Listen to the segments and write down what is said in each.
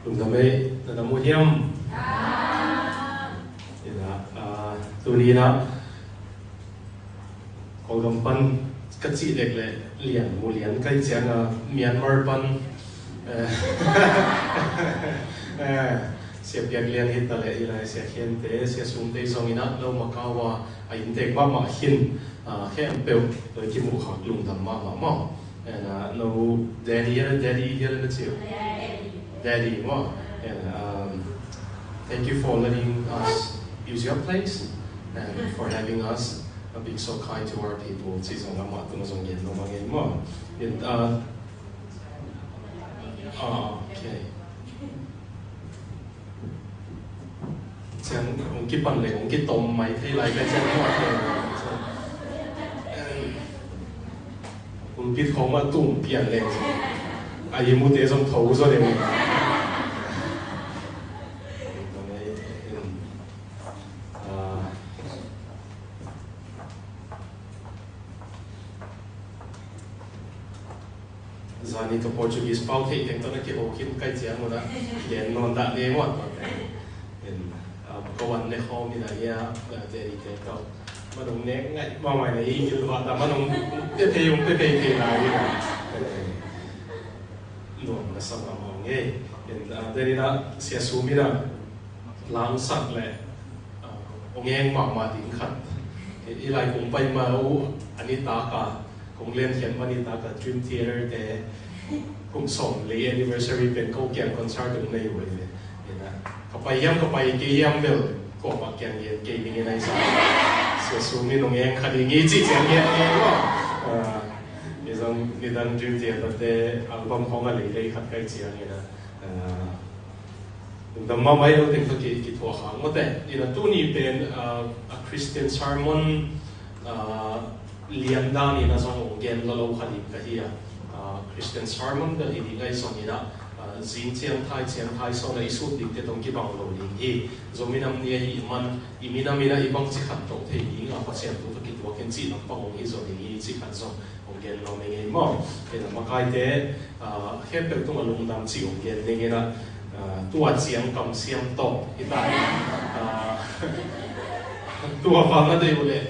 Lung damai na muhiam. Ina tuni na kong gampan kecil le lian mulian kai jangan Myanmar pan siap yang lian hit le ila siap hente siap sunte song ina lo makawa ayin tek ma hin hem pel lo kimu hak lung dam ma and no daddy here let's see Daddy, and thank you for letting us use your place and for having us being so kind to our people. Okay. Ông cái phần này ông cái tôm mày thấy lại cái chân nó ông biết không mà tụm biển lên ai muốn để trong thấu rồi đấy Zani to Portuguese pau thì tiếng tôi nói cái hồ kim cái tiếng mà đó liền non đã đi mất câu vấn này không như này à để cái câu mà đồng nét ngay mà mày này như vậy mà đồng cái thì lại như này luôn là sao mà mong nghe đây là sẽ xuống mi là lãng sắc lệ ông em mà tiếng khát cái lại cũng bay mà anh ấy ta cả cũng lên hiện mà anh ấy ta cả Dream Theater để cũng sống lấy anniversary bên câu kiện concert cũng này vậy nè có bay cái yam về có mà kiện cái mình này sao sẽ xuống mi ông em khát đi nghĩ chỉ chuyện ngheนี่ดันดรีมเทียร์แต่อัลบั้มของอะไรเลยขัดกันเสียนี่นะแต่มาไม่เราถึงตัวกี่ตัวหางมาแต่นี่นะตัวนี้เป็นคริสเตียนซาร์มอนเลียนด้านนี่นะส่งองค์เกณฑ์เราขัดอีกกันที่คริสเตียนซาร์มอนก็อีกไงส่งนี่นะจินเชียงไทยส่งในสุดดิบที่ตรงกี่บางโลลิงที่จมีน้ำเนี่ยอีมีน้ำอีบางที่ขัดตรงที่ยิงเพราะเสียงตัวกี่ตัวเกณฑ์จีนน้ำบางองค์ที่ส่งนี่ที่ขัดส่งเกณฑ์เราในเงี้ยมั่งเป็นมาใกล้เตะแค่เป็นตัวลงดำจิ๋วเกณฑ์ในเงี้ยนะตัวเสียงกำเสียงตกที่ตายตัวฟังก็ได้เลย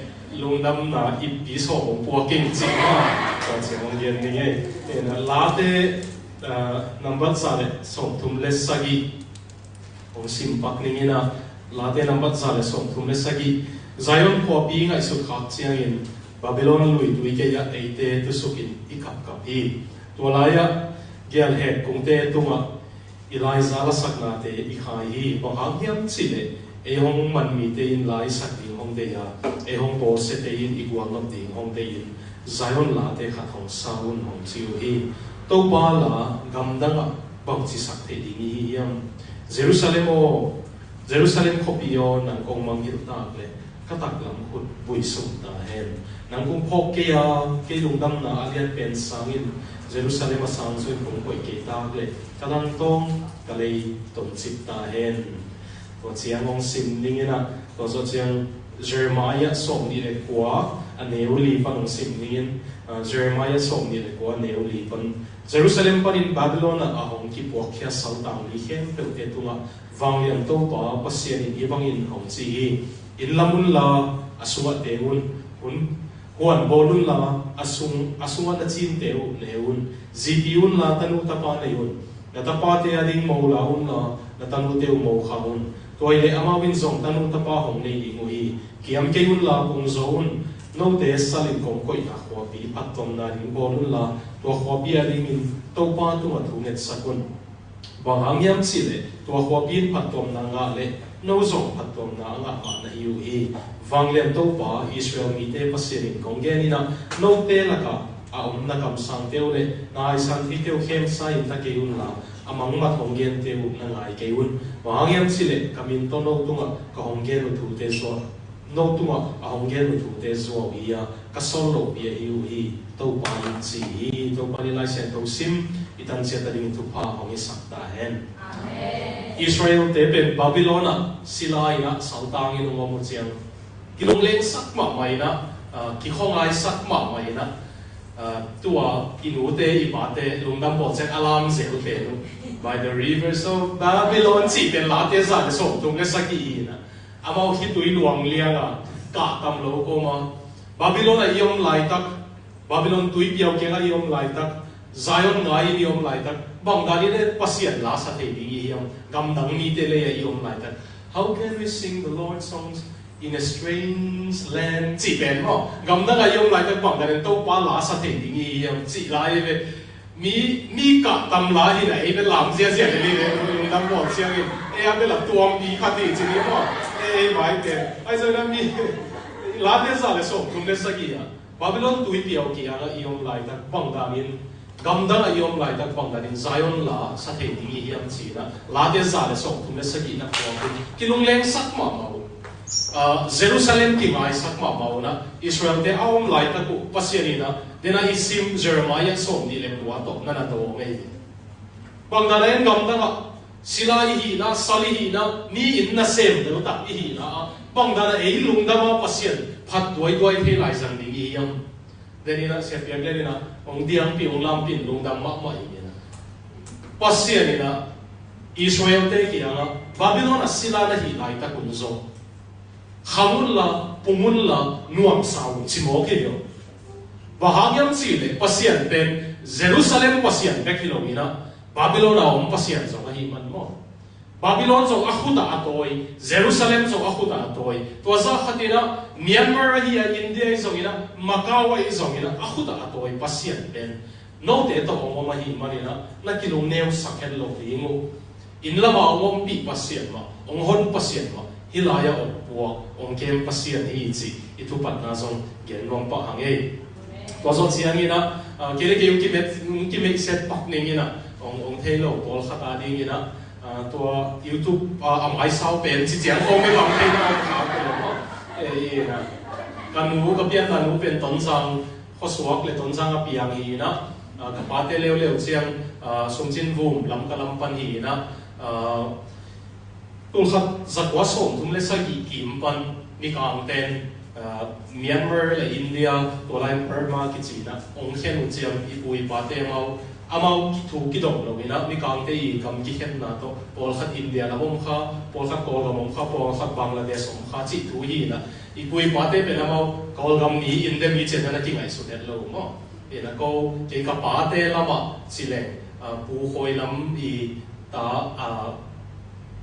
ลงดำนะอีปีสองปัวเก่งจริงมากตัวเสียงเกณฑ์ในเงี้ยเป็นลาเตนับบัตรซาเลส่งทุ่มเลสสกีของซิมปักในเงี้ยนะลาเตนับบัตรซาเลส่งทุ่มเลสสกีใจมันพอปีไงสุดขัดเสียงเงินBabylon lui tui ke ya eite tu sukin ikap kapi tualaya gel het kungte tunga Eliza la sakna te ikhai hi bang hiam chile e hong man mi te in lai sak ding hong de ya e hong bo se te in igwang lam ding hong de in Zion la te khat hong saun hong chiu hi to ba la gam danga bang chi sak te ding hi yam Jerusalem khopio nang kong mang hil ta le katak lam khut bui sum ta hen nang kung phok ke lung dam na alian pen sangin Jerusalem sang sui kung koi ke ta le kadang tong kalei ton chip ta hen to chiang ong sim ningina to so chiang Jeremiah som ni le kwa aneuli pan ong sim ningin Jeremiah som ni le kwa aneuli pan Jerusalem panin Babylon a hong ki puak khia saltang li hem pe te tunga wanglian to pa pasian in ibangin hong chi hi in lamun la asuwa teun huan bolun la asunga na chin teu neun zipiun la tanu tapa neun na tapa te ading mo laun la na tanu teu mo khaun toile amawin zong tanu tapa hong nei ingui kiam keun la kong zon no te salin kong koi a khwapi atom na ring bolun la to khwapi ading in to pa tu ma thunet sakun bang hangyam chile to khwapi atom na nga le no zong atom na nga na hiu hi Vanglian to pa Israel mi te pasirin kong genina no te laka na kam sang teu le na ai san thi teu khem sai ta keun la amang ma thong gen teu na ngai keun wangiam chile kamin to no tunga ka hong gen thu te so no tunga a hong gen thu te so ia ka sol lo bia hiu hi to pa chi hi to pa ni lai sen to sim itan sia ta ding thu pa hong isak ta hen amen Israel te ben Babylona silai na saltang in mo chiang kilong leng sak ma mai na ki khong ai sak ma mai na tua inute ipate lungdam project alam zel te lu by the rivers of Babylon chi pen la te za le som tung le saki na amau hi tui luang lianga ka tam lo ko ma Babylon a iom lai tak Babylon tui piao ke a iom lai tak Zion ngai iom lai tak bang dali le pasian la sa te ding iom gam dang ni te le iom lai tak. How can we sing the Lord's songs in a strange land? Chỉ bên mà, gam đó là dùng lại cái bằng cái đâu qua lá sát hình thì gì em chỉ lại về mi cả tâm lá thì này bên làm gì gì này dùng tâm bỏ xe cái, em bên làm tuồng mi khát thì chỉ đi mà, em phải cái, ai giờ nó mi lá thế sao lại sống không biết sao gì à? Babylon tuổi piao kia là dùng lại cái bằng cái gam đó là dùng lại cái bằng cái Zion lá sát hình thì gì em chỉ là lá thế sao lại sống không biết sao gì là cái lung lên sắc mà Jerusalem ki ngai sak ma mauna Israel te awm lai ta ku pasianina dena isim Jeremiah som ni le wa to na do ngai bang da len gam da sila hi na sali hi na ni in na sem de ta hi na bang da ei lung da ma pasian phat doi the lai sang ding hi yam denina se pian le na ong diang pi ong lam pin lung da ma ma hi na pasianina Israel te ki anga Babylon asila na hi lai ta kun zo Hamun la, pumun la, nuam sao, chimo kiyo. Bahagyam chile, pasian pen, Jerusalem pasian bekilomina, Babylon aom pasian zo kahiman mo. Babylon zo akhuda atoy, Jerusalem zo akhuda atoy. Tuaza khatina, Myanmar hiya India izongina, Macau izongina, akhuda atoy pasian pen. No te to omo mahimanina, na kilong neo sakel lo lingo. Inlama omom pi pasian ma, onghon pasian ma. Hilaya on puak on kem pasian hi chi itu pat na zong gen long pa hange to zo chiang ina kele ke ki met set pak ning ina on thelo pol khata ding ina to YouTube am ai sao pen chi chiang ko me bang thei na ka ko e ina kan nu ka pian na nu pen ton sang kho suak le ton sang a piang hi ina ka pa te leo chiang som chin vum lam ka lam pan hi ina tôi khát giặc quá sổn thùng lệ sai kim pan mi càng tên Myanmar là India tôi lại Burma cái gì đó ông khen một chiang bùi ba tên amau thu cái đồng rồi na mi càng tên cầm cái khen na to Paul khát India là ông khá Paul khát Paul là ông khá Paul khát Bangladesh ông khá chỉ thu hi na bùi ba tên bên amau Paul gam ni India mi chuyện là cái ngày số đẹp lâu mà để là câu cái cả ba tên là mà chỉ là bù khôi lắm thì ta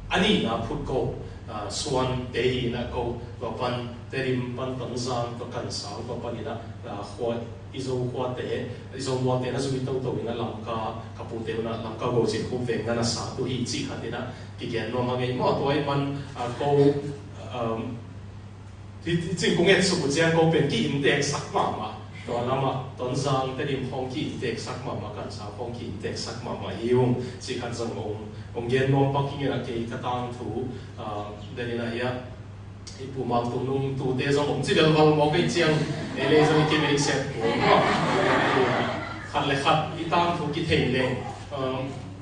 ani na phut ko suan te hi na ko wa pan terim pan tan zan to kan sang to pan ina khwa izo khwa te izo mo te na zui to to ina lamka kapu te na lamka go chi khu ve na sa tu hi chi khatina ki gen no ma ngai mo to ai man ko ti ching kong et su bu jiang ko pen ki in tek sak ma to lama ton zang terim hong ki tek sak ma kan sa hong ki tek sak ma hiung chi khan zang ông gen nom parking là cái tang thu đây là ya ipu mang tung nung tu te zong om chi bel wal mo kai chiang ele zong ki me set khat le khat i tang thu ki thein le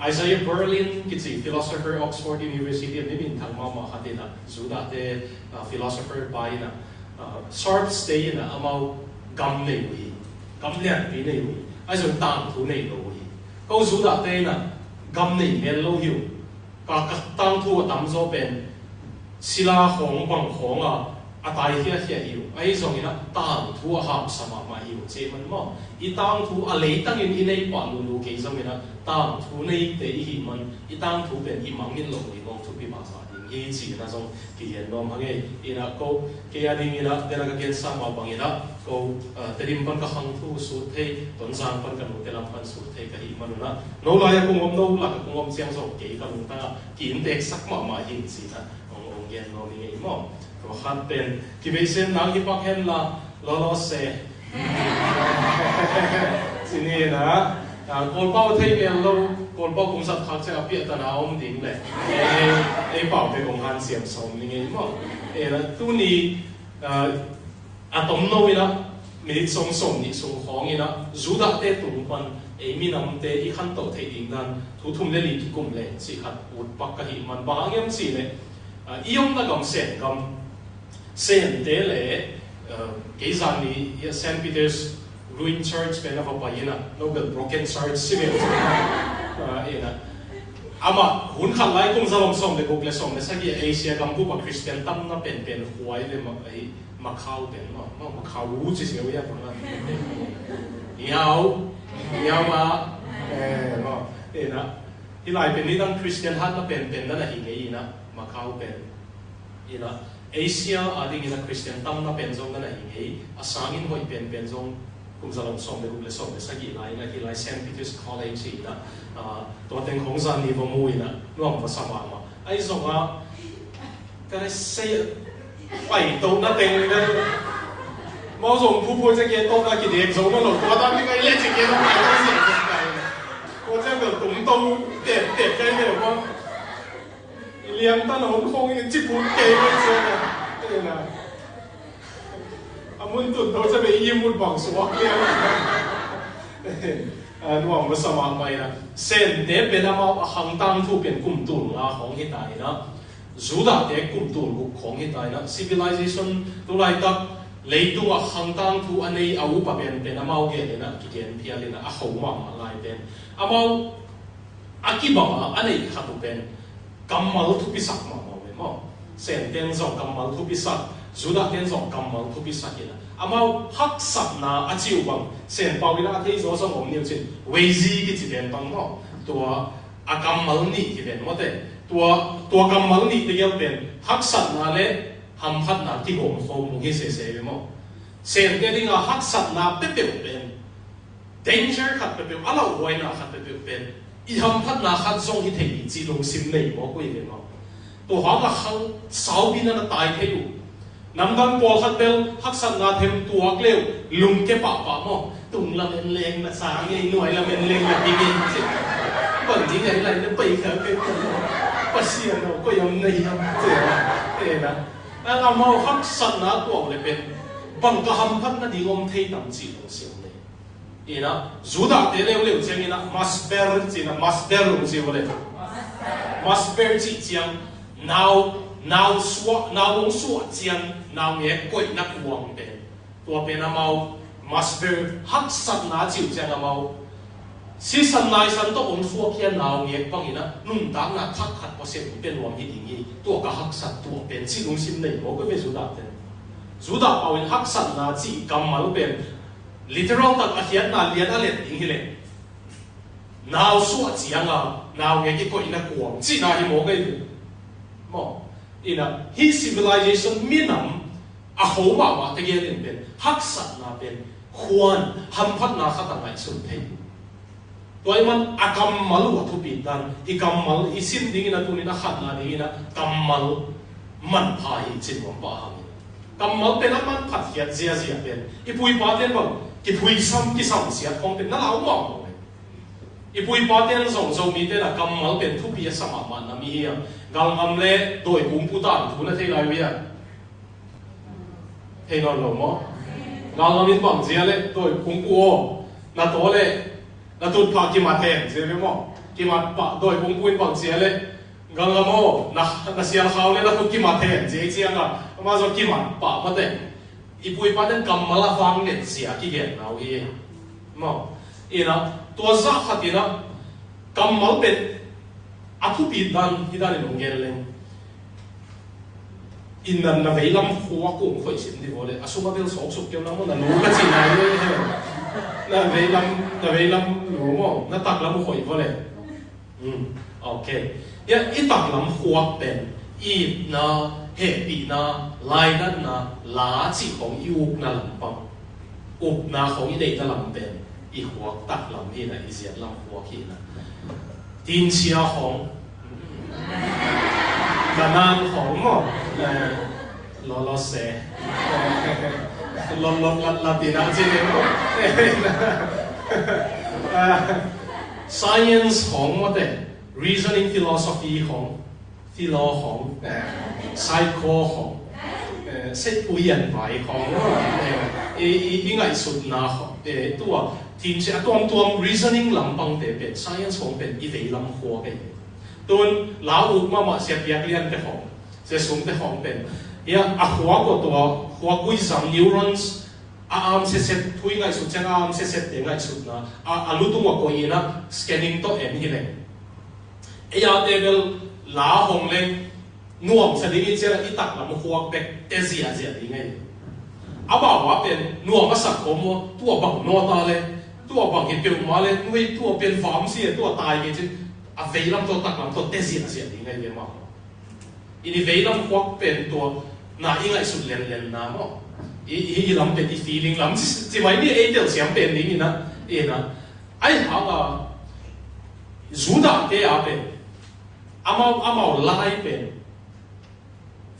Isaiah Berlin ki chi philosopher Oxford University ni bin thang ma khatina zuda te philosopher bai na short stay na amau gam nei wi gam lian pi nei wi ai zong tang thu nei lo wi ko zuda te na gam nei mel lo hiu ka tang thu tam zo pen sila hong bang hong atai hia hiu ai zong ina tang thu ham sama ma hiu che man mo I tang thu a lei tang in nei pa lu ke zong ina tang thu nei te hi man I tang thu pen I mang min lo ni long thu pi ma sa ding hi chi na zong ki yen nom hange ina ko ke a ding ina de la ka gen sa ma bang ina ko terim pan ka hang thu su thei ton sang pan ka nu te lam pan su thei ka hi manuna no la ya ko ngom no la ko ngom siang so ke ka nu ta ki in tek sak ma hi chi na ong gen no ni ei mo ko khat pen ki be sen nang hi pak hen la lo se sini na kol pau thei mel lo kol pau kum sat khak cha pi ta na om ding le e pau pe kong han siam som ni ei mo e la tu ni atom no ina mi song song ni song hong ina zuda te tung pan e mi nam te I khan to thei ding dan thu thum le li ki kum le chi khat ut pak ka hi man ba ngem chi le iom na gam sen te le ke zan ni St. Peter's ruin church pe na va pa ina Nobel broken church sivel ina ama hun khan lai kum zalom som le gok le som le sagi Asia kam bu pa Christian tam na pen huai le ma ai ma khau pen ma khau u chi se ya pa na yao ma no ina hilai pen ni dang Christian hat na pen na hi ngei na ma khau pen ina Asia ading ina Christian tam na pen zong na hi ngei asangin hoi pen zong kum zalom som le gok le som le sagi lai na hilai St. Peter's College inaตัวเต็งของซานีบ่มุยนะร่วมภาษามาไอ้สงอ่ะก็ได้เสียไปตรงนั้นเต็งเลยมองส่งผู้จะเกี่ยวต้นอะไรกี่เด็กส่งมาหลงตัวตอนนี้ก็เล่นจะเกี่ยวต้องไปก็เสียใจก็จะแบบตรงเด็ดกันเลยว่าเลี้ยงตั้งหงคงยังจิบุนเกย์ไม่เชื่อนะนี่นะอามุนตุนเขาจะไปยิ้มมุนบังสวกเลี้ยงนวมมาสมัครไปนะเส้นเด็บเป็นมาหังตั้งทุเป็นกลุ่มตุนละของฮิตายนะจูดาเด็กกลุ่มตุนของฮิตายนะ civilization ตัวไรตักเลยตัวหังตั้งทุอันนี้เอาปะเป็นมาเอาเกณฑ์นะกิเกณฑ์ที่อะไรนะอาเขามาลายเป็นเอาอากิบะอันนี้ขัดเป็นกำมัลทุพิสักมาเอาเลยมั้งเส้นเต็นสองกำมัลทุพิสักจูดาเต็นสองกำมัลทุพิสักนะอามาฮักสัตนาอาจิวบังเส้นเปาวินาที่โซสมองเนี่ยจิเวซีกิจิเป็นบังเนาะตัวอากำมัลนี่ที่เป็นว่าแต่ตัวกำมัลนี่ที่ยังเป็นฮักสัตนาเล่ทำพัดนาที่ผมโฟมุงเสียไปมั้งเส้นเดียร์ฮักสัตนาเปรี้ยวเป็น danger ขัดเปรี้ยวอะไรไว้นะขัดเปรี้ยวเป็นอีทำพัดนาขัดทรงที่ถี่จีลงซิมเลยบอกว่าอย่างมั้งตัวหางก็เขาสาวบินนั้นตายแค่อยู่น้ำดันปอลขัดเบลฮักสันนาเทมตัวเกลียวลุงแกปะมอตุงละเมนเลงละสางไงหน่วยละเมนเลงละปีกินสิปัจจุบันอะไรเนี่ยไปเขาเป็นปัสเซียนเราก็ยังในยังเจ๋อนะแล้วเราเอาฮักสันนาตัวเลยเป็นบังกะฮัมพันนั่นดีงมเทตังจีลงเสียงเลยนะจูดาเตเลวเลวเจียงนะมัสเบอร์จีนะมัสเบอร์ลงเสียงเลยมัสเบอร์จีเจียงnào lông xua chiang nào nghe quậy nát quăng bênตัวเป็นอามามัสเบอร์ฮักสันนาจิวเจ้าอามาสิสันนายสันต้ององฟัวเพียนnào ngheปังอีนะนุ่มตางนะทักขัดพอเสียงเป็นวงที่ดีงี้ตัวก็ฮักสันตัวเป็นจิลุงซิมในโมก็เป็นสุดาเป็นสุดาเอาเป็นฮักสันนาจิกำมาลเป็น literal ตัดอาเทียนนาเลียนอะไรอย่างนี้เลยnào xua chiang nào nghe cái quậy nát quăngจินาฮิโมก็อยู่มอina hi civilization minam a homa ma te gen ben haksat na ben khuan hamphat na khata ngai sun thei toy man akam mal wa thu pi dan i kamal i sim ding ina tunina khat na ding ina kamal man pha hi chin wa pa ha kamal ben man phat hiat zia ben i pui pa ten bang ki pui sam sia khong ben na lau ma i pui pa ten zong mi te la kamal ben thu pi sama ma na mi hi gal ngam le doi kum putan thu na thei lai wi thei non lo mo gal ngam in bang zia le doi kum ku na to le na tut pha ki ma ten zia le mo ki ma pa doi kum ku in bang zia le gal ngam mo na sial khaw le na tut ki ma ten zia zia nga ma zo ki ma pa ma te i pui pa den kam mala wang le zia ki gen nau hi mo ina to za khatina kam mal ben aku pidan kita ni nongel leng innan na veilam khuwa ko khoi sim di bole asuma bel sok sok keu na mo na lo ka chi nai le na veilam lo mo na tak lam khoi bole okay ya i tak lam khuwa ben i na he pi na lai dan na la chi khong i uk na lam pang uk na khong i dei ta lam ben i khuwa tak lam hi na i ziat lam khuwa ki na tin chia hong kanan hong mo lo se lo latina chine mo science hong mo de reasoning philosophy hong philo hong psycho hong set puyan bai hong i ngai sut na tua tin chia tuam reasoning lam pang te pe science hong pe i vei lam kho ke tun lau ma se piak lian te hong se sung te hong pen ya a khwa ko to khwa kui sam neurons arm set thui ngai sut chang arm set te ngai sut na alu tu ngo ko ina scanning to em hi le ya table la hong le nuam sa ding che i tak lam huak bek te zia ding ngai aba wa pen nuam ma sak ko mo tu bang no ta le tu bang hi pe ma le nui tu pen fam si tu tai ke chin a vei lam to tak lam to te zia ding ngai le ma ini vei lam huak pen to na i ngai sut len na mo i lam pe ti feeling lam chi mai ni e tel siam pen ding ina ina ai ha ga zuda te a pen amau lai pen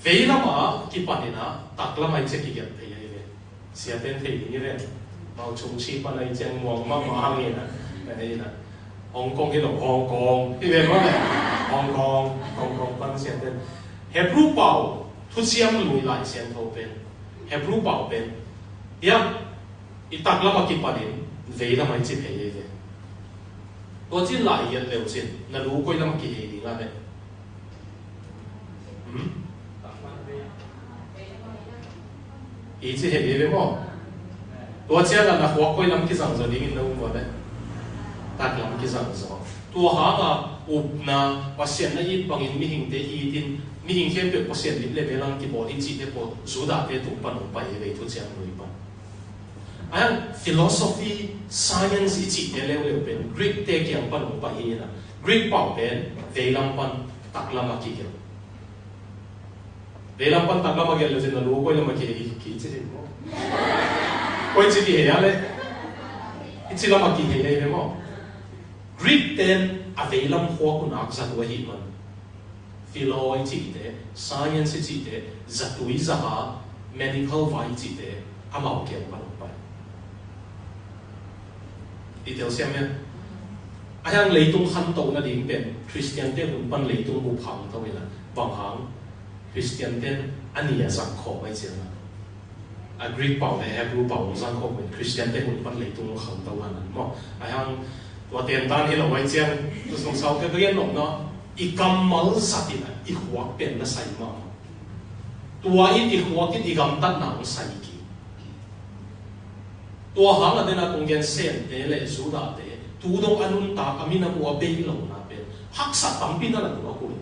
vei lama ki panina takla mai che ki get thei ai le sia ten thei ni re mau chung chi pa nai chang mong ma hang ni na Hong Kong ki lo Hong Kong ki ve ma le Hong Kong pan sia ten Hebrew pau thu siam lui lai sian tho pen Hebrew pau pen ya i takla ma ki panin vei lama che thei ai le to chin lai yan leu chin na lu koi lama ki hei ding la le ý chí hệ lý mò tua chia là hoa quay lắm cái rằng giờ đi in đâu mà đấy tạt lắm cái rằng giờ tua há là ụp na và xem là ít bằng in mi hình tế hi tin mi hình khen được và xem đi lên về lăng cái bộ đi chỉ để bộ số đã về tụ bàn ổn bài về thu xem người bàn anh philosophy science ý chỉ để leo leo bên Greek tế kiang bàn ổn bài na Greek bảo bên về lăng bàn tạt lắm cái kiểu về làm pan tắc làm cái là gì nó lúa quay làm cái gì chứ gì mà quay chỉ cái gì đấy chỉ làm cái gì đấy mà Greek tên à về làm khoa của nó rất là hiếm mà philo chỉ thế science chỉ thế rất tuổi rất hà medical vai chỉ thế à mạo kiểu bằng bài đi theo xem nhé anh lấy tung khăn tàu là điểm bên Christian tên cũng ban lấy tung một hàng thôi là bằng hàng Christian tên anh ấy sang khó vậy chứ à Greek bảo này Hebrew bảo sang khó vậy Christian tên cũng bắt lấy tung không tao anh mà ai hang tua tiền tan thì là vậy chứ tôi xong sau cái cái nó i cầm mal sát đi này i khoác bên nó sai mà tua i khoác cái i cầm tắt nào sai kì tua hàng là đây là công nhân sen để lại số đa để tu đâu anh ta kami na mua bê lâu na bên hắc sát tắm pin là nó cũng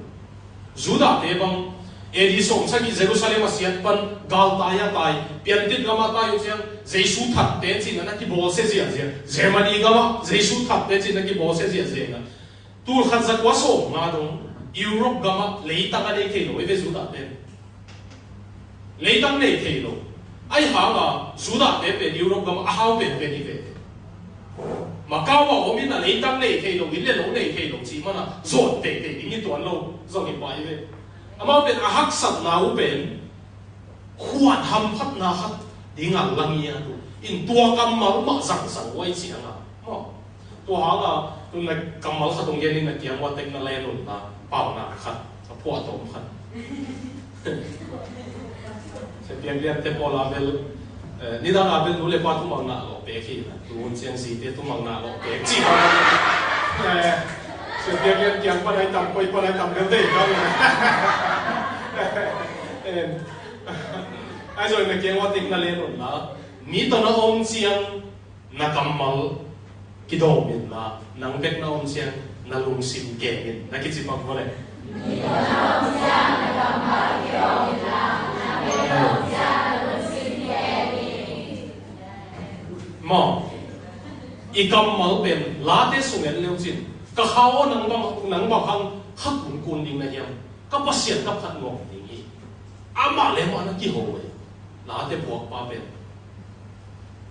số đa để bằng Edi song sa ki Jerusalem asiat pan gal taya tai piantit gama tayo siang Jesu that ten sin na ki bol se zia zia Germany gama Jesu that ten sin na ki bol se zia zia na tur khat za kwa so nga dong Europe gama leitang ane ke lo eve zuda ten leitang ne ke lo ai ha ga zuda te pe Europe gama ahau pe pe ni ve Macau ba omin na leitang ne ke lo ile lo ne ke lo chi mana zot te te ni tuan lo zo ni pai ve ama ben ahak sat na u ben khuan ham phat na hat dingal langia tu in tua kamal ma sang sang wai chi anga mo tua ha ga tu na kamal khatung yen ni na tiang wa tek na le nun na pau na khat sa phua tom khat se tiang lian te pola bel ni da na bel nu le pa tu mang na lo pe khi na tu un chiang si te tu mang na lo pe chi ha sự việc liên tiếng qua đây tầm quay qua đây tầm cái gì đó ai rồi người kia qua tiếng là lên rồi là mi to nó ôm chiang na cầm mal cái đồ mình là nắng bếp nó ôm chiang na lung sim kề mình na cái gì bằng vậy mà i cầm mal bên lá tê sung en leo chín cái hao nắng bằng hăng khắc cũng cuốn đi này hiểm cái bác sĩ cái phát ngộ đi ama le mà nó kí hồ vậy lá te buộc ba bên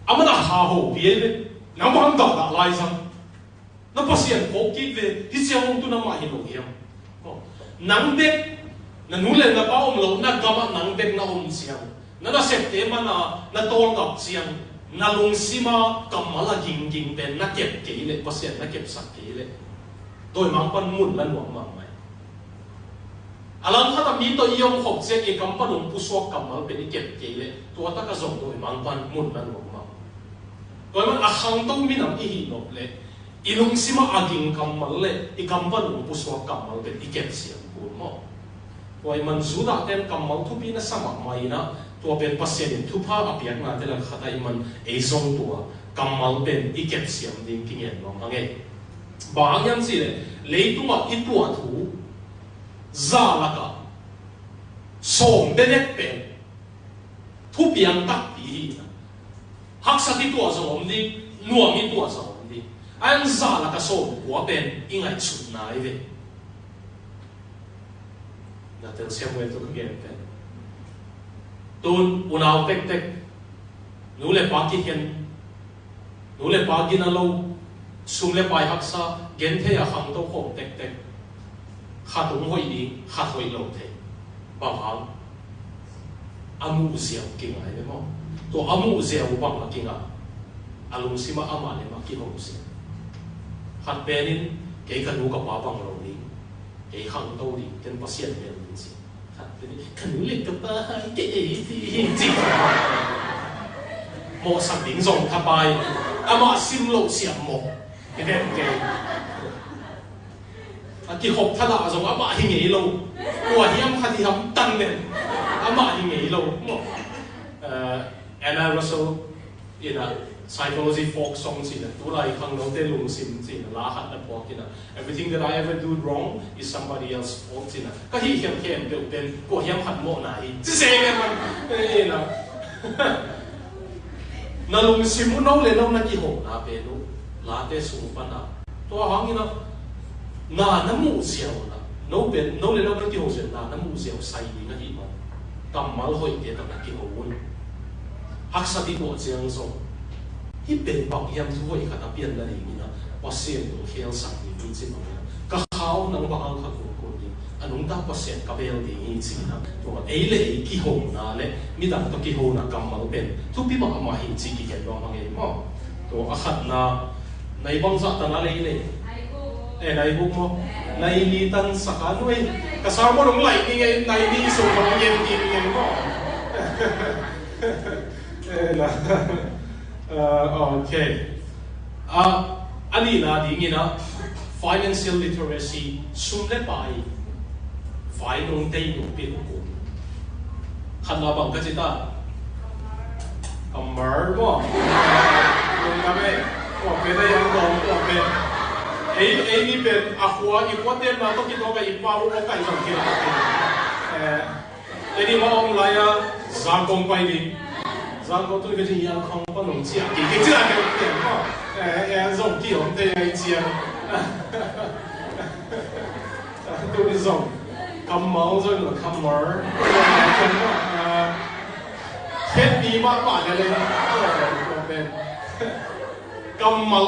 ama nó hao hồ bia đấy nó mang đọc đã lại sang nó bác sĩ cố kí về thì xem ông tu nó mà hiểu hiểm nắng bếp nó nuôi lên nó bao lâu nó gama nắng bếp nó xiang nó xếp thế mà nó to gặp xiang nó lung xima cầm mà là ging bên nó kẹp kỹ lệ bác sĩ nó kẹp sạch kỹ lệ tôi mang pan mun lan wang mang mai alam khatam ni to yong khop che ki kam panung pusok kamal pe ni kep ke le to ta ka zong tôi mang pan mun lan wang mang tôi man akhang to minam I hi nop le ilung sima aging kamal le I kam panung pusok kamal pe I kep siam pu mo tôi man zuda tem kamal thu pi na samak mai na ตัวเป็นปัสเซียนทุพาอภิยักนาแต่ละขัดไอมันไอซงตัวกำมัลเป็นอีเก็บเสียมดิ้งกินเงินลองไงบางอย่างสิเลยตัวอีตัวถูซาละกะส่งเด็กเป็นทุบยังตักปีหักสักที่ตัวสมดิ้งนัวมีตัวสมดิ้งอันซาละกะส่งหัวเป็นยังไงชุดไหนเว้ยน่าจะเสียมเวทุกเงินเป็นตูนอุณาวเต็กๆนูเลปากิเห็นนูเลปากินอะไรซุ่มเลปายหักซาเกณฑ์เทียขังตัวของเต็กๆขัดตัวหอยดีขัดหอยโลเทบางครั้งอามูเสียวกินอะไรไม่มั้งตัวอามูเสียวบางมากินอ่ะอารมณ์สิมาอามาเนี่ยมากินอามูเสียวขัดเป็นนินเกี่ยกันนูกับป้าบางเราดีเกี่ยขังตัวดีเป็นภาษาเมียนจริงขันนูเล็กกับป้าเก๋ที่จริงโมสันดิ้งส่งทับไปอามาซิมโลเสียโมเก๋เก๋อากิหกทลาส่งอามาหิงเอโลหัวเหี้ยมขัดที่ทำตันเนี่ยอามาหิงเอโลโมAnna Russell in a psychology folk song สินะตัวไรข้างนอกเตลุงสินสินะลาหัดนะพอกินะ everything that I ever do wrong is somebody else's fault สินะก็ที่เข้มเดี๋ยวเป็นกูเหี้ยมขัดโมไหนจะเสียกันมันนี่นะนาลุงสิมุนเอาเลยน้องนักกี่หกนาเป็นลูลาเตสูงปนะตัวหางนี่นะนาน้ำมูเสียวนะน้องเป็นน้องเลยน้องนักกี่หกเสียนาน้ำมูเสียวใส่ดีนะที่มันกำมัลหอยเดียกับนักกี่หกวุ้นหักสติตัวเจียงส่งที่เป็นบางอย่างที่ว่าอีกขนาดเปลี่ยนอะไรอย่างนี้นะว่าเสียงตัวเขียวสั่งอย่างนี้จริงไหมก็เขาหนังบางขัดหัวคนนี้อันนู้นตาว่าเสียงกับเบลดีจริงนะตัวเอเล่กี่หงนะเล่มีแต่ตัวกี่หงนะกำมัลเป็นทุกปีบอกมาเห็นจีกี่แก่บ้างบางอย่างมั้งตัวอาขัดนะในบางสัตว์นั่นเลยในบุกมั้งในลีตันสักการด้วยกระซ้ำมันลงไหลนี่ไงในนี่ส่งของเย็นกินไงมั้งโอเคอันนี้นะดีงี้นะ financial literacy สุ่มเล็บไปฝ่ายนุ่งเตยนุ่งเปลี่ยนกูขันมาบังก็จะได้กำมือบ่นุ่งกันไหมว่าเป็นได้ยังลองว่าเป็นนี่เป็นอาหัวอีกวันเดียวนะต้องกินตัวกับอีกว่ารู้ว่าใครส่งที่ไหนนี่มาองไรอะสามกงไปดิสามกงตัวก็จะยังคงก็หนุ่มเจียกี่เจียเดียวเดียวก็ส่งกี่ของเตยเจียตัวนี้ส่งคำเมาส่งหรือคำเมาเฮ็ดดีมากกว่าเลยนะเป็นคำเมา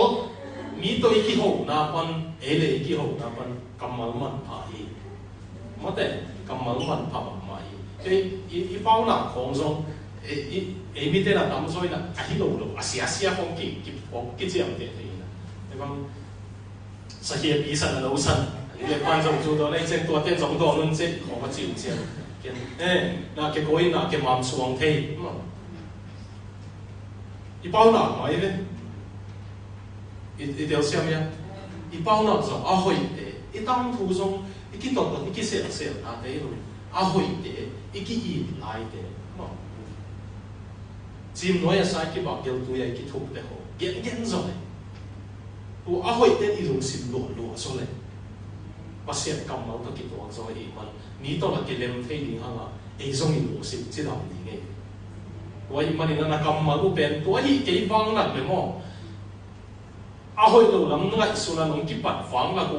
มีตัวอีกกี่หกนะปันเอเล่อีกกี่หกนะปันคำเมามันพาอีมาแต่คำเมามันพามาอีอีเป้าหนักของทรงมีแต่ละตำซอยละที่เราอาเซียของกี่เจียมเด็ดเลยนะแต่บางสาเหตุปีศาจเราสั่นเรียกพันสองจุดตัวในเส้นตัวเต้นสองตัวนั่นเส้นของมันจิ๋วเจียมน่าเก็บก้อยน่าเก็บมันสวงเทยอีเป้าหนักไหมเนี่ยอีเดียวเสียมั้ยอีเป้าหนักสองอาหอยเตะอีตั้งทูทรงอีกี่ตัวอีกี่เสียน่าเตะเลยอาหอยเตะอีกี่อีไล่เตะจิมน้อยสายกี่บอกเกี่ยวตัวใหญ่กี่ถูกแต่เขาเย็นๆเลยตัวอาหอยเตะอีลงสิบหลัวๆเลยภาษาคำเราต้องกี่ตัวซอยอีมันนี้ตัวละกี่เล่มเท่ดีฮะไอ้ส่งอีหลัวสิบจีดำดีไงตัวอีมันนี่นั่นคำมาลูเป็นตัวอีกี่ฟังนั่นเลยมั้งอาหอยเราลำนึกสุนันลงกี่ปัดฟังละกู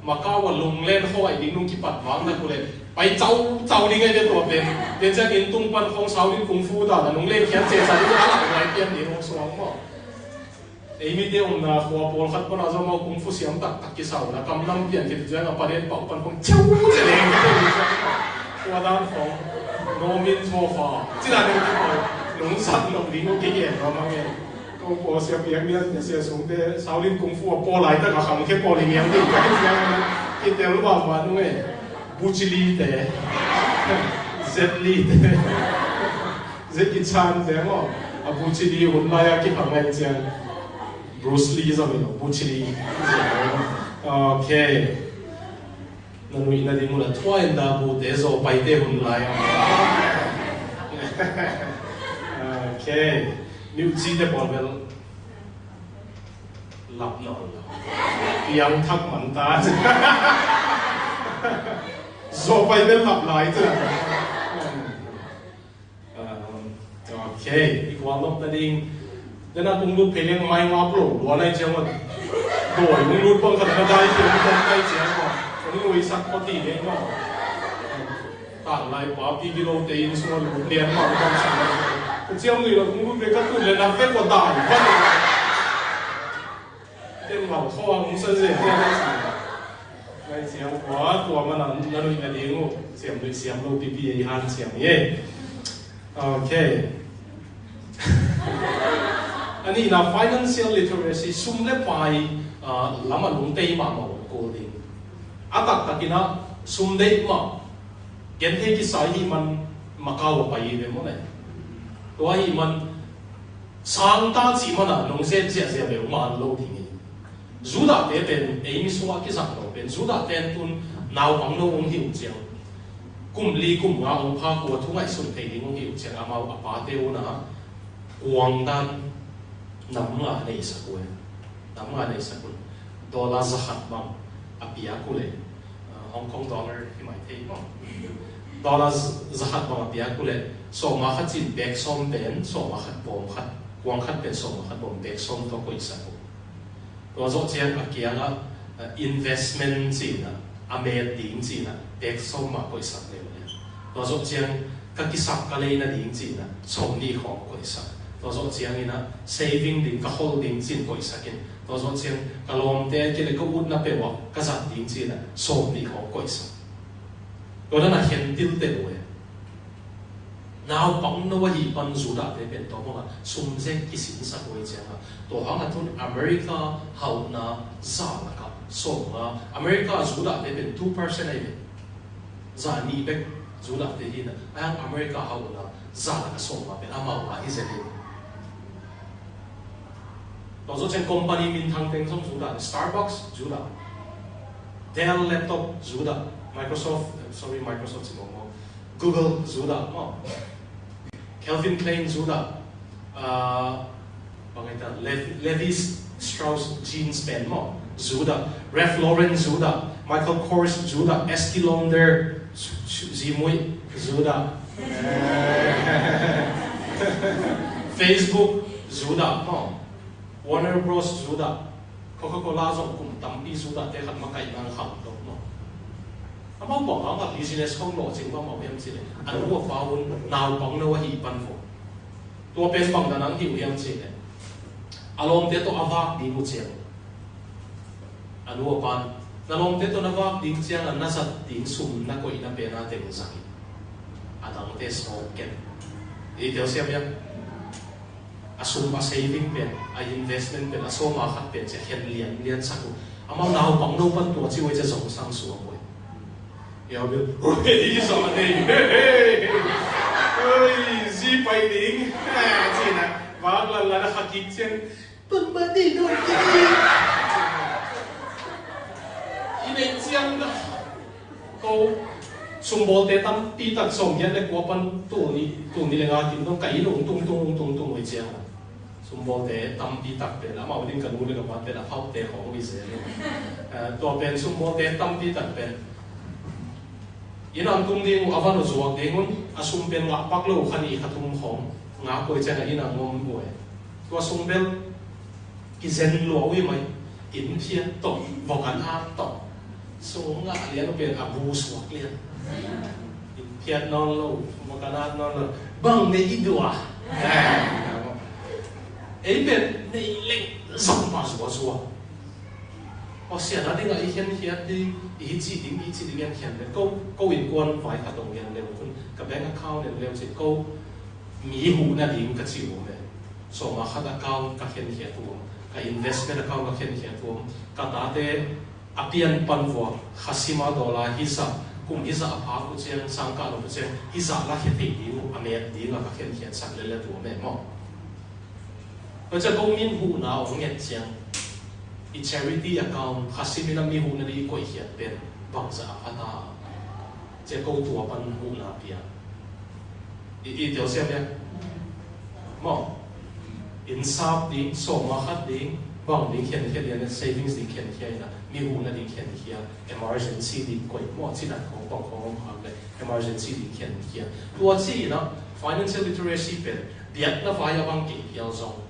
มาก้าวลงเล่นห้อยดิ้งลงกี่ปัดฟังละกูเลยไปเจ้านี่ไงเดี๋ยวตัวเป็นจะกินตุ้งปันของสาวนี่กุ้งฟูด่าแต่น้องเล่นแค่เสียใจที่อะไรไว้เปลี่ยนดีน้องสวงมั้งไอ้มีเดียวนะหัวปวดขัดปนอาจจะมากุ้งฟูเสียมตักกี่สาวนะกำลังเปลี่ยนคิดจะเอาประเด็นปอกปันของเจ้าเจ๋งเลยหัวด้านของโนมินโซฟาที่นั่นนี่น้องสัตว์น้องดิ้งน้องเกี่ยเรามาไงก็พอเสียเปียกเนี่ยเสียสูงแต่สาวนี่กุ้งฟูปอไหลแต่ก็ขำแค่ปอลิเมียมดิ้งแค่เสียนะคิดแต่รู้ว่ามันด้วยบูจิลีเตะเซตลีเตะเซตกิจานเตะมั้งบูจิลีหุ่นลายกี่พังไงเจียงบรูซลีจะมีเนาะบูจิลีโอเคนั่นวินาทีมุลทั่วอินดาบูเตโซไปเตะหุ่นลาย โอเคนิวจีเดบอลเวลหลับนอนยังทักมันตาโซไปเป็นหลับไหลจ้ะโอเคอีกวันลบนั่นเองแล้วนั่นมึงรู้เพลงไม่มาปลุกหัวในเจ้ามันโดยมึงรู้ป้องกันได้เสียงตรงใกล้เสียงก่อนมึงรู้สักพอดีเองก็ต่างไรป้าพี่กิโลเตียนส่วนเรียนมาต้องสั่งกูเชื่อมึงเลยมึงรู้เพลงก็ตุ่นเลยนะเฟ้กว่าด่าอยู่บ้านเต้นเหล่าท่อมึงเสียเสียในเสียงหัวตัวมันนั่นนั่นเองเสียงด้วยเสียงโลปีปีฮันเสียงนี้โอเคอันนี้นะ financial literacy ซุ่มเล็บไปล้ำมันลงเตยมาหมดโกดิงอาตักตะกินะซุ่มเด็กมาเกณฑ์ที่กิสายที่มันมาเข้าไปเป็นมั้งเนี่ยตัวที่มันสร้างตาจีมันน่ะลงเสียเสียเสียแบบมันโลทิ้งจูดาเตเป็นเอมิสวากิสังโลเป็นจูดาเตนตุนนาวพังโลงหิวเจียวกุมลีกุมงาองพากัวทุ่งไอสุนเทลิงหิวเจียวอามาอปาเตวนะกวางดันน้ำงาในสกุลน้ำงาในสกุลดอลลาร์หัดบังอภิยากุเลฮ่องกงดอลลาร์ที่หมายถึงดอลลาร์หัดบังอภิยากุเลส่งมาขัดจินเบกซ้อมเป็นส่งมาขัดบอมขัดกวางขัดเป็นส่งมาขัดบอมเบกซ้อมตัวกุยสกุลตัวโจเจียงอาเกียงinvestment จีนะอเมริกันจีนะเบกซ้อมมากุยสกุลเนี่ยตัวโจเจียงก็กิสักกันเลยนะดิ้งจีนะส่งนี่ของกุยสตัวโจเจียงนี่นะ saving ดิ้งก็ holding จีนกุยสกินตัวโจเจียงก็ลมเตะกิเลก็วุ้นนับเป็นว่าก็จัดดิ้งจีนะส่งนี่ของกุยสตัวนั้นเห็นดิ้งเตะเลยนาวปังนวฮีปันจูดาเตเป็นตัวมั้งซุ่มเซ็กกิสินสักวันเจ้าตัวหางทุนอเมริกาเฮานาซาละครับส่งอเมริกาจูดาเตเป็น 2% ไอ้เป็นจานี่เป็นจูดาเตหินะไอ้อเมริกาเฮานาซาละก็ส่งมาเป็นอามาว่าอิสราเอลตัวส่วนคอมพานีมินทางเต็งส่งจูดา Starbucks จูดา Dell laptop จูดา Microsoft สิมอง Google จูดาอ๋อCalvin Klein Zuda, Levi Strauss jeans pen mo Zuda, Ralph Lauren Zuda, Michael Kors Zuda, Estee Lauder Zimui Zuda, Facebook Zuda mo Warner Bros Zuda, Coca-Cola zong kum tampi Zuda te khat makai nang kham dok moอาบอกเขากับ business ของโลกจริงว่าหมอเอ็มสิเลยอันรู้ว่าฟ้าวุ่นนาวปังนวฮีปันฝนตัวเป็นบังดันนั้นที่เอ็มสิเลยอารมณ์เตตัวอาวากดีมุเชียงอันรู้ว่าปันอารมณ์เตตัวอาวากดีมุเชียงอันน่าจะดิ้งสุ่มนักกว่าอินเป็นอะไรมุสังอันนั้นเตสโอเกนอีเดียวเสียมั้ยอาสุ่มอา saving เป็นอา investment เป็นอาโซมาขัดเป็นจะเห็นเลี้ยนสักอามาหนาวปังนวปันตัวที่ไว้จะส่งสังสวงไว้เดี๋ยวเฮ้ยสอนเองเฮ้ยจีไปดิ้งจีนะบางละละฮักกิเชนปุ่นบัดดี้โดนจีอีเนเซียนก็สมบูรณ์แต่ตั้มปีตัดส่งยันเลยกว่าปันตัวนี้เลยงานกินต้องไก่ลงตุ้งไว้เจ้าสมบูรณ์แต่ตั้มปีตัดเป็นแล้วมาวันนี้กันรู้เลยกับวันเป็นแล้วเข้าเตะของวิเศษตัวเป็นสมบูรณ์แต่ตั้มปีตัดเป็นยินอันตุ้งดิ้งอวันอุจวักเด้งุนอาสุมเป็นหลักปักโลขันอีขัดทุ่มของงาป่วยจะยินอันงมป่วยตัวสุมเป็นกิเซนลัววิไหมอินเพียตกบอกกันอาตกสงงาเลี้ยงเป็นอาบูสวักเลี้ยงอินเพียนอนโลบอกกันอานอนโลบังในอีดัวเป็นในเล็กสัมมาสัวพอเสียแล้วที่ไงเห็นที่อีจีดิ้งยังเขียนเลยก็วินกวนฝ่ายขัดตรงยังเร็วคุณกับแบงก์เข้าเนี่ยเร็วสิก็มีหูน่าดิ้งกับจิ๋วเลยส่งมาขัดเข้ากับเขียนตัวกับ investment เข้ากับเขียนตัวกับตาเตอภิยันปันวัวขัดสิมาดอลลาร์ฮิซ่ากุมฮิซ่าพากุเชียงสังกัดกุเชียงฮิซ่าละเขียนดิ้งอเมริดิ้งกับเขียนสักเรื่อยๆตัวแม่หม้อเราจะก็มีหูหนาวของเงี้ยเชียงอี charity account ขัดสิมินามีหูนาดีก็เขียนเป็นบางจะพัฒนาจะก็ตัวปันหูนาเปีย điều xem nha mà insaf đi số mà khát đi bằng đi khen khen đi savings đi khen khen là mi hú là đi khen khen emergency đi quay mà chỉ đặtของbằngของhàng này emergency đi khen khen tua chỉ nó financial literacy bên biết nó phải là bằng kỹ hiệu dùng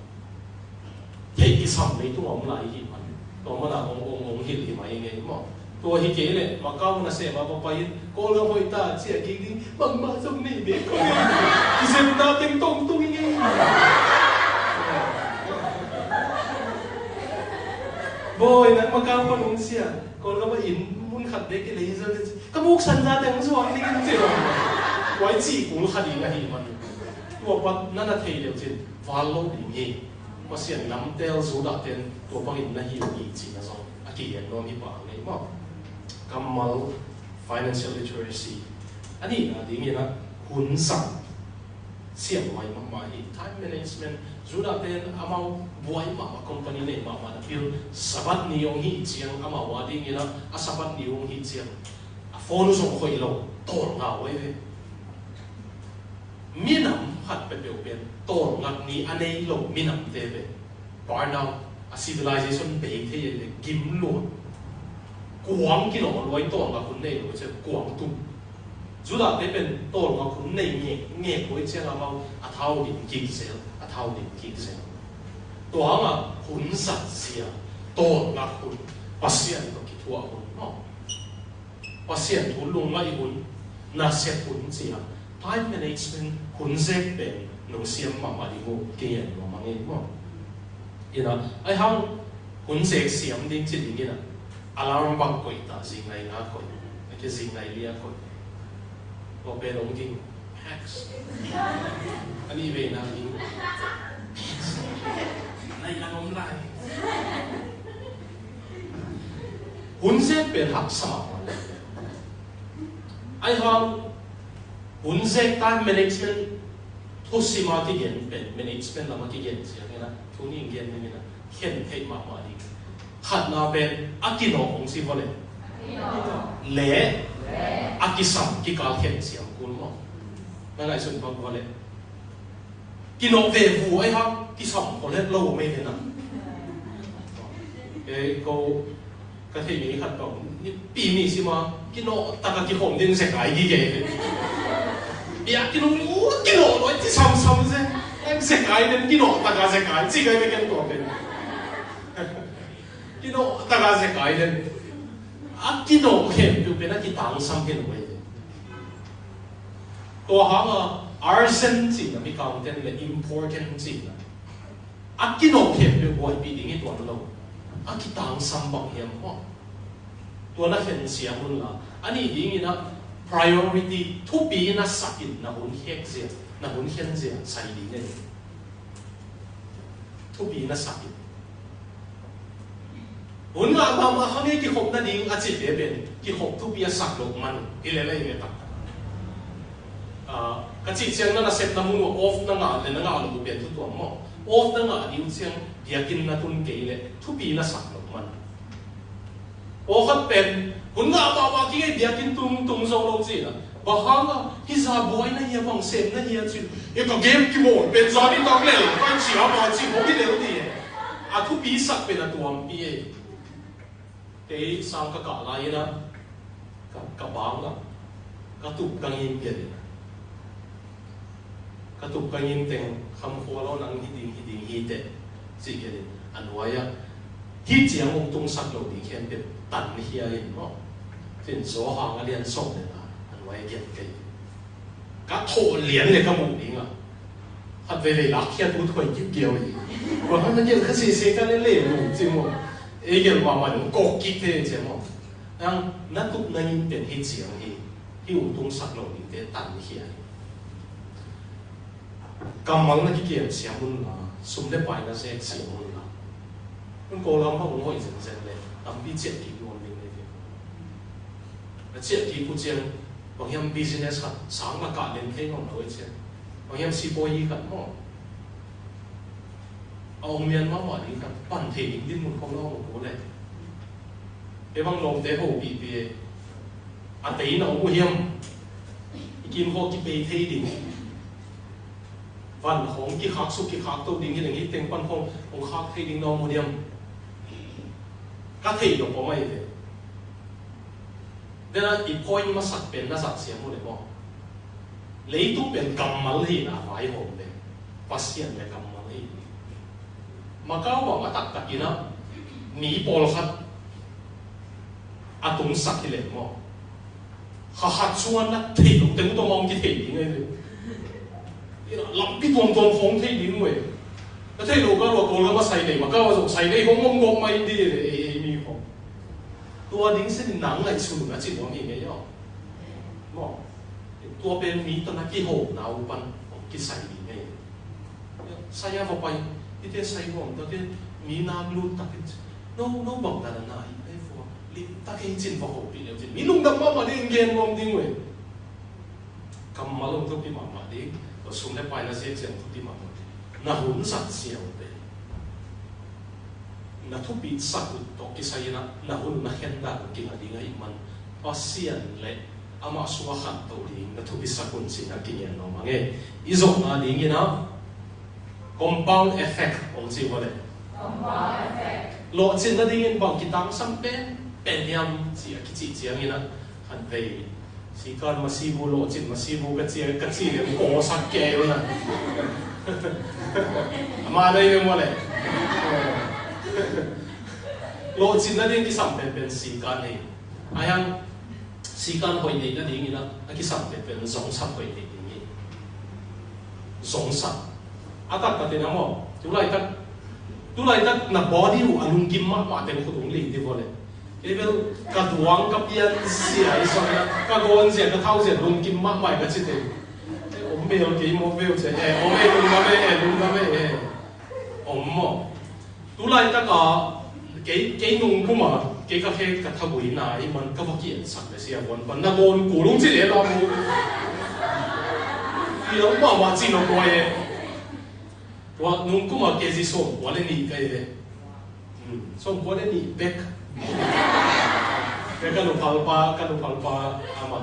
vậy thì xong đấy tôi ông lại gì mà tôi mà là ông hiểu thì mà anh ấy màตัวฮิเกะเนี่ยมาก้าวน่ะเสียมาไปก็เรื่องหอยตาเสียกี่นี่บังมาตรงนี้เด็กคนนี้ที่เสียตาเต็งตรงตุ้งยังบ่อยนั้นมาก้าวคนนู้นเสียก็แล้วมาอินมุนขัดเด็กอะไรซะก็มุกสันดาแต่งสว่างนี่กันเสียไว้จีกูขัดอีกนะฮีมันตัววัดนั่นน่ะเทียบจริงฟาโลดีงี้ว่าเสียน้ำเตลสูดาเต็นตัวบังอินนะฮีอีจีนะซ้ออากีเอ็นโนมีปากเลยมั้งKamal financial literacy อันนี้นะดีงี้นะหุ่นสั่งเสียงไว้มากๆ time management จุดเด่นอามาไว้มา company เนี่ยมาพิลสับนิยมหิเจียงอามาว่าดีงี้นะสับนิยมหิเจียงโฟนส่งคุยเราต้นเงาไว้เลยมีน้ำหัดเป็นเปลี่ยนต้นงักนี้อันนี้ลงมีน้ำเตะเลยปาร์นาว civilization เบรกที่ยังกิมหลวงกวางกิโลร้อยต้นกับคุณเนี่ยเราจะกวางตุ้มจุดนั้นเป็นต้นกับคุณเนี่ยเงี้ยคุยเช่นเราอัฐาวดินกินเซลอัฐาวดินกินเซลตัวอ่ะหุ่นสัตว์เสียต้นกับคุณปัสเซียนก็คิดว่าหุ่นเนาะปัสเซียนหุ่นลงมาอีหุ่นน่าเสียหุ่นเสีย time management หุ่นเซ็กเป็นน้องเสียมามาดิโมเกี่ยนมาเงี้ยมั้งอีน่ะไอ้ห้างหุ่นเซ็กเสียมดิ้งจิตอย่างนี้นะalarm bang koi ta zing lai nga koi ke zing lai lia koi o pe long king hacks ani ve na king lai la om lai hun se pe hak sama ai hang hun se time management thu sima ti gen pen management la ma ti gen sia na thu ni gen ni na khen thei ma ma diขัดนาเป็นอากิโนของสิบวันเล่อากิสัมกิกาเข็นเสียงคุณมั้งนั่นไงส่วนบางวันเล่กิโนเวฟูไอ้ฮะกิสัมคนเล่เราไม่เห็นนะก็กระเทียมขัดก่อนนี่ปีนี้สิมากิโนตะกะกิหอมดินเสกไอ้กี่เก๋เบียกิโนกิโนร้อยที่ซ้ำๆสิเสกไอ้เนี่ยกิโนตะกะเสกไอ้สิไอ้ไม่กันตัวเป็นกิโนตะกาเสกไอเดนอักกิโนเข็มอยู่เป็นอักกิตังสัมกิโนเวตัวหางอาร์เซนจีนะมีคำเต็มเลย important จีนะอักกิโนเข็มอยู่บ่อยปีนี้ตัวนั้นเราอักกิตังสัมบังเฮียมพ่อตัวนั้นเป็นเสียงหุ่นละอันนี้ยิ่งนะ priority ทุกปีนะสักกินนะหุ่นเฮกเสียนะหุ่นเฮนเสียใส่ดีเนี่ยทุกปีนะสักกินหุ่นมาข้างนี้กี่ขบนั่นเองอาจิตเดียเป็นกี่ขบทุกปีสักลงมันอีเล่อะไรเนี่ยตักกระจิตเสียงนั่นเสร็จน้ำมันว่า off นั่งอ่ะเลยนั่งอ่ะเราเปลี่ยนทุกตัวมั่ง off นั่งอ่ะดิ้วเสียงเดียกินนั่นตุนเกยเลยทุกปีน่ะสักลงมันโอ้ขัดเป็นหุ่นงาบ่าวกี่เดียกินตุ้งโซโลจีน่ะบ้าฮังอ่ะฮิซาบอยนั่นเฮียบังเซมนั่นเฮียจิตเอกเกมกี่โมงเป็นซาดิตักเล่ก็เสียบ่จิตผมไม่เล่นดีอ่ะทุกปีสักเป็นตัวปีcái sang cái cả lại đó cái bám đó cái tụt càng im biệt cái tụt càng im tiền không khó lo năng hi tệ gì cái anh nói á hi chỉ ông tung sắc đầu đi khen biệt tận hi ấy nó trên số hàng cái liên sông này anh nói cái thổ liên này cái mục đích à hạt về lạc kia tụt thôi kiểu gì và hắn nó cái gì cái này lệ lủng chứ màไอ้เรื่องว่ามันกอกกิ๊กเลยใช่ไหมนั่นทุกนั่นเป็นเหตุเสียงที่อุตุงสักหล่อนี่แต่ตันเขียนกำมังนั่นที่เกี่ยวเสียงมันละสมเด็จไปนั่นเสียงมันละมันโกลามาผมว่าอีกเส้นเลยตั้มพี่เจ็ดที่วันนึงเลยแล้วเจ็ดที่ผู้เจ้าบางอย่าง business ค่ะสร้างมาการเล่นเท่งของเราเช่นบางอย่างซีโปยีกันมั้งเอาเมียนมาหมดนี่ครับปั่นเทงดิ้นมุนของเราโอ้โหเลยไอ้บางลมเตะหูปีอาตีนเอาเหี้ยมกินพอกินไปเทดิ่ง van hong ki khak su ki khak to ding hi teng pan hong khak thei ding no modiam ka thei lo po mai de dena I point ma sak pen na sak siam mo le mo lấy tu pen kamal hi na vai hom le pasien le kamal hi ma ka wa ma tak ina ni pol khat atung sak hi le mo ha hat chuan na thei lo teng to mong ki thei ding ai le lam pi tom tom phong thei ding we na thei lo ka ro ko la ma sai nei ma ka wa sai nei hong mong gom mai di le mi ho tua ding sin nang lai chu na chi mo mi me yo mo tua pen mi to na ki ho na u pan ki sai di me sai ya va pai ite sai hom to ke mi na lu ta ke no bang da na ai fo li ta ke chin va ho pi le chin mi lung dam ma ding gen mom ding we kam ma lung to pi ma ding to sum le pai na se chen to pi ma na hun sat siao te na thu pi sa ku to ki sai na hun na hen da ki na ding ai man pasian le ama suwa khan to ding na thu pi sa kun sin na ki no mange izok na ding ina compound effect ong chi wale compound effect lo chin na ding in bang ki tam sam pen yam chi ki chi chiang ina han ve si kan masibu lo chin masibu ka chi le ko sak ke na ma dai le mo le lo chin na ding ki sam pen si kan nei ayang si kan hoi nei na ding ina ki sam pen zong sam hoi nei ding zong sam atak ka tin mo tu lai tak na body u alung kim ma ten khu dung li di vole level ka duang ka pian si ai so na ka gon sia ka thau sia lung kim ma mai ka chi te om me o ke mo ve o che o me lung ma me om mo tu lai tak ka ke nung ku ma ke ka phe ka tha bui na I man ka va ki sak le sia bon ban na gon ku lung chi le la mo yo ma chi no ko ye wa nung kuma ke ji so wale ni kai de so wale ni bek ka no palpa ama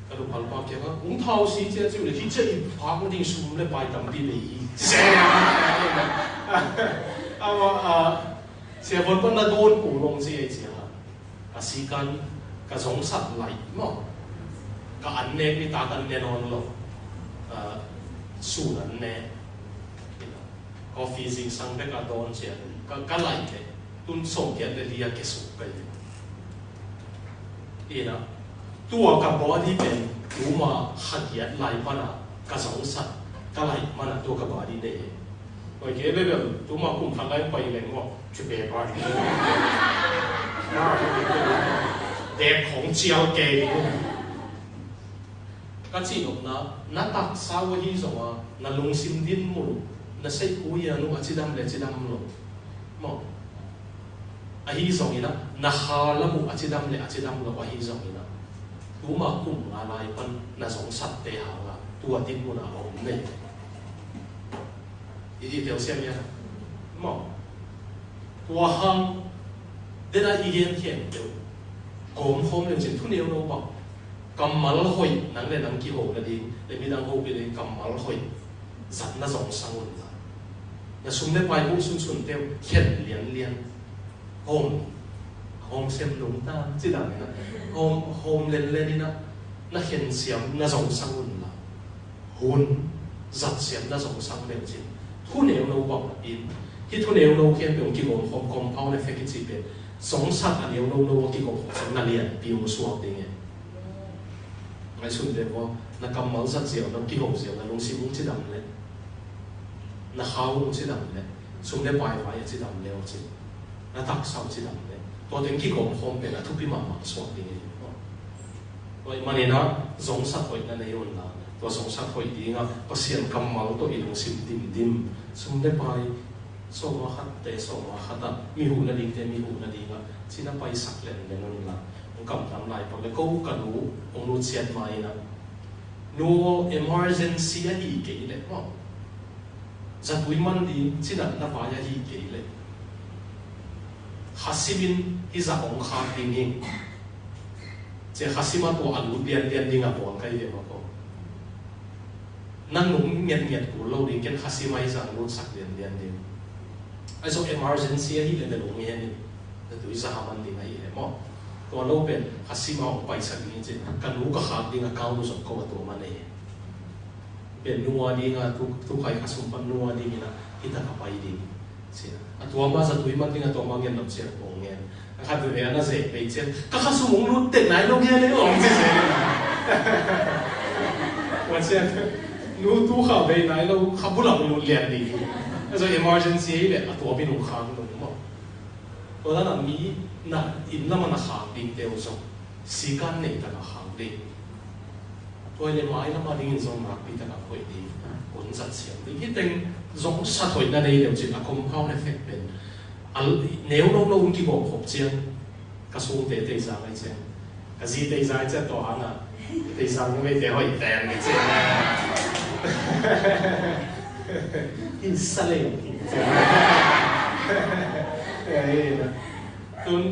ka no palpa ke ga thao si che chu le hi che I pa ko ding sum le pai tam pi le se ama se bon bon na don ku long si ai chi ka si kan ka song sat lai mo ka an ne ni ta kan ne non lo su nan ne coffee sing sang be ka don che ka lai te tun song ke le lia ke su kai ina tua ka body pen uma hadia lai pana ka song sat ka lai mana tua ka body de oi ke le tuma kum thang lai pai le ngo chu be ba de khong chiao ke ka chi nok na tak saw hi so wa na lung sim din mo na sai ku ya no achidam lo mo a hi so ina na hala mu achidam lo a hi so ina tu ma kum nga lai pan na song sat te ha la tu atin mo na om ne I tel siam ya mo wa hang de na I gen hian de kom hom le chin thu neu no ba kamal hoi nang le nang ki ho la ding le mi dang ho bi le kamal hoi zat na zong sang un la na sum le pai bu sun teu khen lian hom sem lung ta chi dang na hom len ina na khen siam na zong sang un la hun zat siam na zong sang le chin thu neu no ba in hi thu neu no khen pe ki go hom compound effect chi pe song sat a neu no ki go na lian pi mu suak ding ngay xuân đẹp quá, na cầm máu rất nhiều, na kí hộp nhiều, na lông xí cũng chỉ đầm lên, na khao cũng chỉ đầm lên, xuân đẹp bài phải chỉ đầm lên chứ, na đặc sao chỉ đầm lên, tôi đến kí hộp hôm bên na thu pi mà suốt đi, vậy mà nên nó giống sát hội na này ôn là, tôi giống sát hội đi nga, bác sĩ cầm máu tôi ý lông xí dim, xuân đẹp bài, số mà khát ta, mi hú na đi nga, chỉ na bài sắc lên ôn là. Cầm tạm lại bằng cái câu cả nụ ông nụ chết mai nè nụ emergency hi kỹ lệ mà giật túi man đi chỉ là nó phải hi kỹ lệ hasimin hi za ông khát đi nghe chỉ hasima to alu bian đi ngà buồn cái gì mà cô nang nung nghiat ko lo rin ken hasimay sang lut sak den din ai so emergency hi le lo nge ni tu isa haman din ai mo to lo pen hasima o pai sak ni che kan lu ka khak ding account so ko to man ai pen nuwa ni nga tu khai khasum pan nuwa ni na kita ka pai din sina atwa ma sa tu man ding atwa ma ngen lam che ko ngen ka tu ya na se pe che ka khasum mong lut te nai lo nge le ong che se wa che nu tu kha be nai lo kha bu lang lu lian di so emergency le atwa bi nu khang no mo to da na mi na in lama na khang ding te so si kan nei ta na khang ding to le mai lama ding zo ma pi ta na khoi di kun sat siam di ki teng zong sa thoi na nei le chin a compound effect pen al neu lo lo ki bo khop chiang ka sung te te za ngai chen ka zi te za cha to hanga te za me te hoi ten ngai chen in sale tun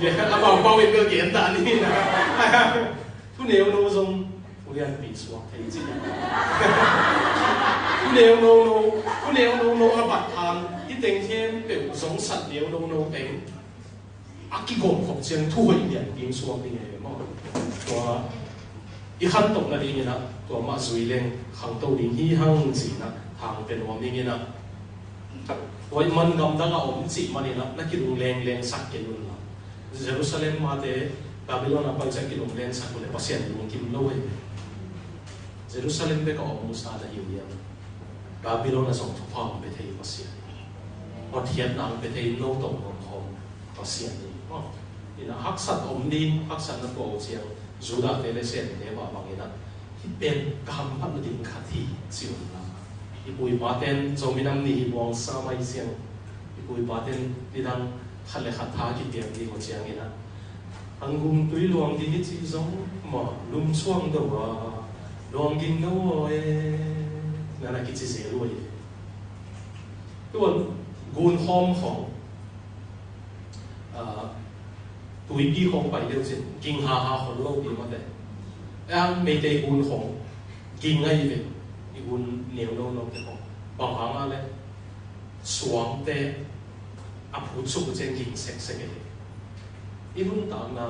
dia apa bao itu简单ni na tu neu no zong ulian bi suak thei chi tu neu no ha bat than i teng thiên pe zong sat neu no teng aki gom khop chiang thu hoi lian bin suak ni nge mo to i khan tok na ni na to ma zui leng khang to ding hi hang chi na thang pen om ni na toy man gam da ga om chi mani na ki dung leng sak ke lun la Jerusalem ma te Babylon apa sak ki dung leng sak le pasien dung kim lo he Jerusalem be ka om sa da yu ya Babylon na song thu phang be thei pasien or thian nang be thei lo tong om khom pasien ni ina hak sat om din hak sat na ko chiang Juda te le sen te ba bang ina hi pen kam phat na ding kha thi chiu na ipui paten zominam ni buang sa mai siang ipui paten lidang khale khatha ki tiang di ko chiang ina angum tui luang di chi zong ma lum chuang do wa luang ging no e na ki chi se lu e tuan gun hom hong tui bi hong pai deu chin king ha hon lo bi ma de ang me te gun hong king ngai ve igun neu no te ko bang hang ale suam te apu chu chen king sek sek e igun ta na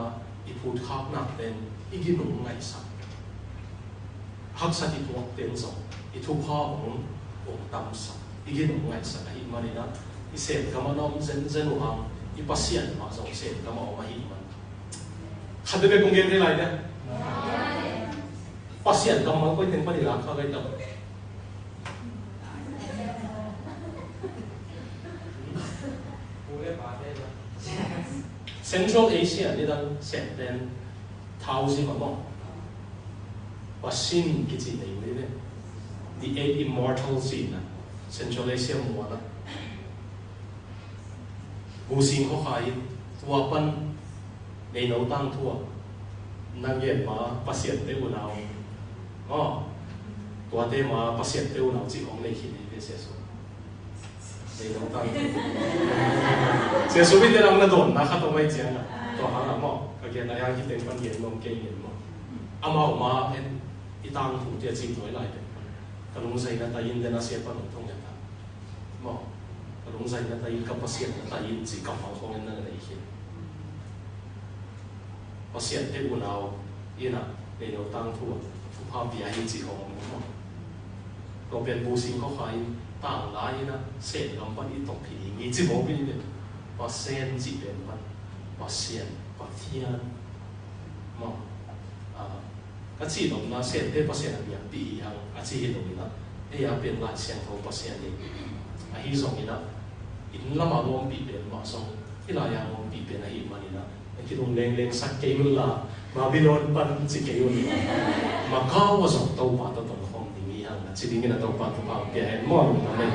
iput khap na ten igin no ngai sa hak sa ti tuak ten so i thu kha ong tam sa igin no ngai sa hi mari na i se ka ma nom zen zen u hang i pasien ma so se ka ma ma hi ma khade be kong gen te lai de pasien ka ma ko ten pa ni la kha ga ta Central Asia ni dang sen ten thao si ma mo pasin ki chi nei ni de the eight immortal sin na Central Asia mo na bu sin ko khai tua pan nei no tang thua nang yen ma pasien te u nao tua te ma pasien te u nao chi ong nei khi ni se so nei no tang se so bin de nam na don na kha to mai chiang na to ha na mo ka gen na yang ki teng pan yen mom ke yen mo ama ma en i tang thu te chi toi lai de ka lung sai na ta yin de na se pa no thong ya ta mo ka lung sai na ta yin ka pasien na ta yin chi ka ma thong na nei hi pasien te u nao ina nei no tang thu thu pa bi ai chi hong mo to pen bu sin ko khai tang lai na se lam pa i tong phi ni chi mo bi ni pasien chi pen pan pasien pathian mo ka chi dom na sen te pasien a biang pi hang a chi hi dom na e ya pen la siang tho pasien ni a hi zong ina in lama lom pi pen ma song ila ya lom pi pen a hi mani na ki dong leng sak ke yul la Babylon pan chi ke yul ma ka wa zong to pa to hong ni hang chi ding na to pa to pa pe mo na me